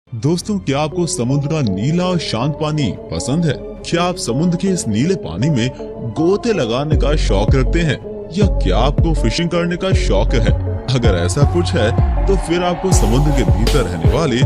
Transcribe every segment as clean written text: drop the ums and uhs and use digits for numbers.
दोस्तों, क्या आपको समुद्र का नीला और शांत पानी पसंद है? क्या आप समुद्र के इस नीले पानी में गोते लगाने का शौक रखते हैं या क्या आपको फिशिंग करने का शौक है? अगर ऐसा कुछ है तो फिर आपको समुद्र के भीतर रहने वाले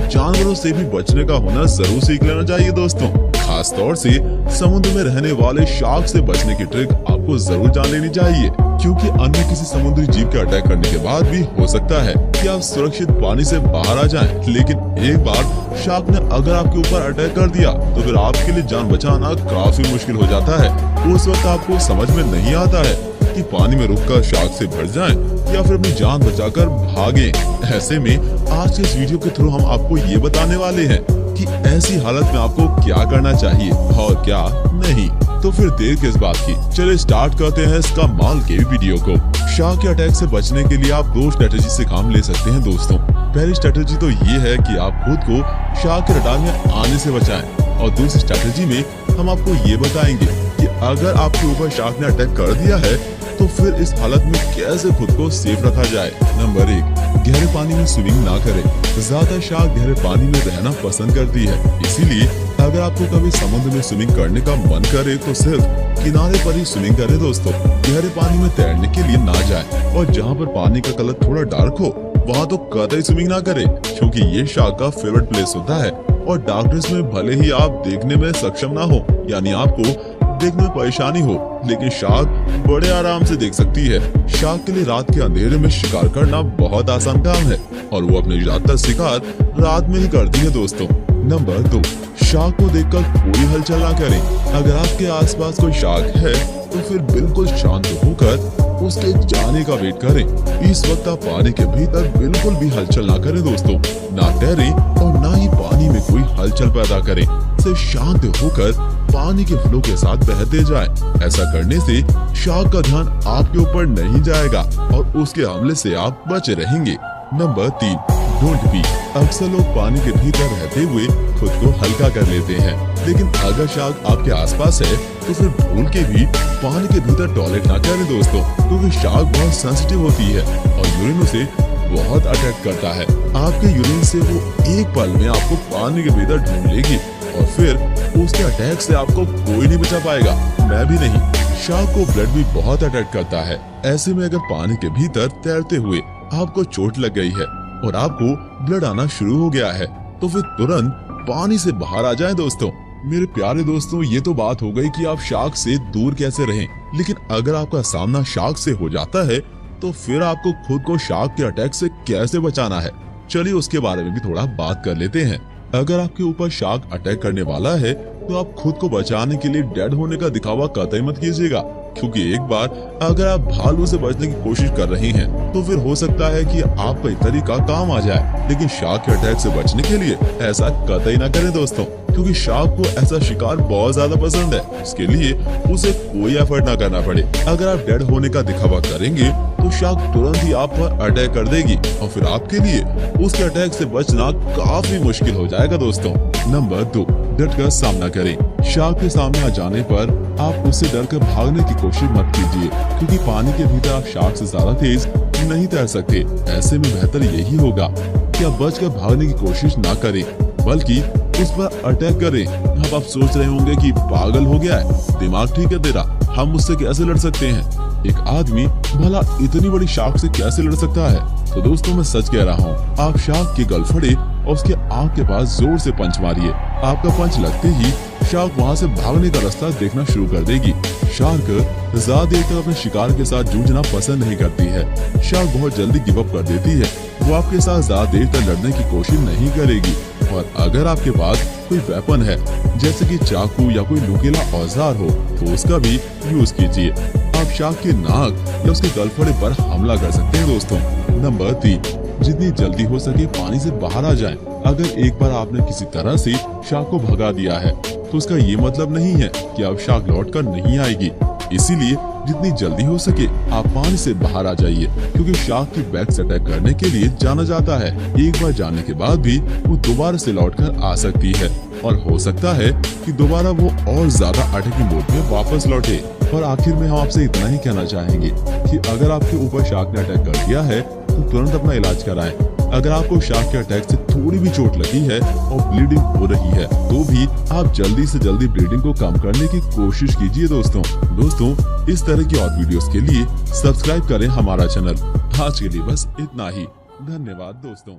जानवरों से भी बचने का हुनर जरूर सीख लेना चाहिए दोस्तों। खास तौर से समुद्र में रहने वाले शार्क से बचने की ट्रिक आपको जरूर जान लेनी चाहिए, क्योंकि अन्य किसी समुद्री जीव के अटैक करने के बाद भी हो सकता है कि आप सुरक्षित पानी से बाहर आ जाएं। लेकिन एक बार शार्क ने अगर आपके ऊपर अटैक कर दिया तो फिर आपके लिए जान बचाना काफी मुश्किल हो जाता है। उस वक्त आपको समझ में नहीं आता है कि पानी में रुककर शार्क से भिड़ जाएं या फिर अपनी जान बचाकर भागें। ऐसे में आज के इस वीडियो के थ्रू हम आपको ये बताने वाले हैं कि ऐसी हालत में आपको क्या करना चाहिए और क्या नहीं। तो फिर देर किस बात की, चलिए स्टार्ट करते हैं इसका माल के वीडियो को। शार्क के अटैक से बचने के लिए आप दो स्ट्रेटेजी से काम ले सकते हैं दोस्तों। पहली स्ट्रेटेजी तो ये है कि आप खुद को शार्क के रडार में आने से बचाएं, और दूसरी स्ट्रेटेजी में हम आपको ये बताएंगे कि अगर आपके ऊपर शार्क ने अटैक कर दिया है तो फिर इस हालत में कैसे खुद को सेफ रखा जाए। नंबर 1, गहरे पानी में स्विमिंग ना करें। ज्यादा शार्क गहरे पानी में रहना पसंद करती है, इसीलिए अगर आपको कभी समुद्र में स्विमिंग करने का मन करे तो सिर्फ किनारे पर ही स्विमिंग करें दोस्तों। गहरे पानी में तैरने के लिए ना जाएं, और जहाँ पर पानी का कलर थोड़ा डार्क हो वहाँ तो कतई स्विमिंग ना करें, क्योंकि ये शार्क का फेवरेट प्लेस होता है। और डार्कनेस में भले ही आप देखने में सक्षम ना हो, यानी आपको देखने में परेशानी हो, लेकिन शार्क बड़े आराम से देख सकती है। शार्क के लिए रात के अंधेरे में शिकार करना बहुत आसान काम है, और वो अपने ज्यादातर शिकार रात में ही करती है दोस्तों। नंबर 2, शार्क को देखकर कोई हलचल ना करें। अगर आपके आसपास कोई शार्क है तो फिर बिल्कुल शांत होकर उसके जाने का वेट करें। इस वक्त आप पानी के भीतर बिल्कुल भी हलचल ना करें दोस्तों, ना तैरें और ना ही पानी में कोई हलचल पैदा करें। सिर्फ शांत होकर पानी के फ्लो के साथ बहते जाएं। ऐसा करने से शार्क का ध्यान आपके ऊपर नहीं जाएगा और उसके हमले से आप बचे रहेंगे। Number 3, don't be. अक्सर लोग पानी के भीतर रहते हुए खुद को हल्का कर लेते हैं, लेकिन अगर शार्क आपके आसपास है तो फिर भूल के भी पानी के भीतर टॉयलेट ना करें दोस्तों, क्योंकि शार्क बहुत सेंसिटिव होती है और यूरिन उसे बहुत अटैक करता है। आपके यूरिन से वो एक पल में आपको पानी के भीतर ढूंढ लेगी और फिर उसके अटैक से आपको कोई नहीं बचा पाएगा, मैं भी नहीं। शार्क को ब्लड भी बहुत अटैक करता है। ऐसे में अगर पानी के भीतर तैरते हुए आपको चोट लग गई है और आपको ब्लड आना शुरू हो गया है तो फिर तुरंत पानी से बाहर आ जाएं दोस्तों। मेरे प्यारे दोस्तों, ये तो बात हो गई कि आप शार्क से दूर कैसे रहें, लेकिन अगर आपका सामना शार्क से हो जाता है तो फिर आपको खुद को शार्क के अटैक से कैसे बचाना है, चलिए उसके बारे में भी थोड़ा बात कर लेते हैं। अगर आपके ऊपर शार्क अटैक करने वाला है तो आप खुद को बचाने के लिए डेड होने का दिखावा कतई मत कीजिएगा, क्योंकि एक बार अगर आप भालू से बचने की कोशिश कर रहे हैं तो फिर हो सकता है कि आपका ये तरीका काम आ जाए। लेकिन शार्क के अटैक से बचने के लिए ऐसा कतई ना करें दोस्तों, क्योंकि शार्क को ऐसा शिकार बहुत ज्यादा पसंद है। इसके लिए उसे कोई एफर्ट ना करना पड़े। अगर आप डेड होने का दिखावा करेंगे तो शार्क तुरंत ही आप पर अटैक कर देगी और फिर आपके लिए उसके अटैक से बचना काफी मुश्किल हो जाएगा दोस्तों। नंबर 2, डट कर सामना करें। शार्क के सामने आ जाने पर आप उससे डरकर भागने की कोशिश मत कीजिए, क्योंकि पानी के भीतर आप शार्क से ज्यादा तेज नहीं तैर सकते। ऐसे में बेहतर यही होगा कि आप बचकर भागने की कोशिश ना करें, बल्कि उस पर अटैक करें। अब आप सोच रहे होंगे कि पागल हो गया है, दिमाग ठीक है तेरा, हम उससे कैसे लड़ सकते हैं? एक आदमी भला इतनी बड़ी शार्क से कैसे लड़ सकता है? तो दोस्तों, मैं सच कह रहा हूँ, आप शार्क के गलफड़े और उसके आँख के पास जोर से पंच मारिए। आपका पंच लगते ही शार्क वहाँ से भागने का रास्ता देखना शुरू कर देगी। शार्क ज्यादा देर तक अपने शिकार के साथ जूझना पसंद नहीं करती है। शार्क बहुत जल्दी गिव अप कर देती है, वो आपके साथ ज्यादा देर तक लड़ने की कोशिश नहीं करेगी। और अगर आपके पास कोई वेपन है, जैसे कि चाकू या कोई नुकीला औजार हो, तो उसका भी यूज कीजिए। आप शार्क के नाक या उसके गलफड़े पर हमला कर सकते हैं दोस्तों। नंबर 3, जितनी जल्दी हो सके पानी से बाहर आ जाएं। अगर एक बार आपने किसी तरह से शार्क को भगा दिया है तो उसका ये मतलब नहीं है कि अब शार्क लौट कर नहीं आएगी। इसीलिए जितनी जल्दी हो सके आप पानी से बाहर आ जाइए, क्योंकि शार्क की बैक से अटैक करने के लिए जाना जाता है। एक बार जाने के बाद भी वो दोबारा से लौट कर आ सकती है, और हो सकता है कि दोबारा वो और ज्यादा अटैकिंग मोड में वापस लौटे। और आखिर में हम आपसे इतना ही कहना चाहेंगे कि अगर आपके ऊपर शार्क ने अटैक कर दिया है तो तुरंत अपना इलाज कराएं। अगर आपको शार्क के अटैक से थोड़ी भी चोट लगी है और ब्लीडिंग हो रही है तो भी आप जल्दी से जल्दी ब्लीडिंग को कम करने की कोशिश कीजिए दोस्तों। इस तरह की और वीडियोस के लिए सब्सक्राइब करें हमारा चैनल। आज के लिए बस इतना ही। धन्यवाद दोस्तों।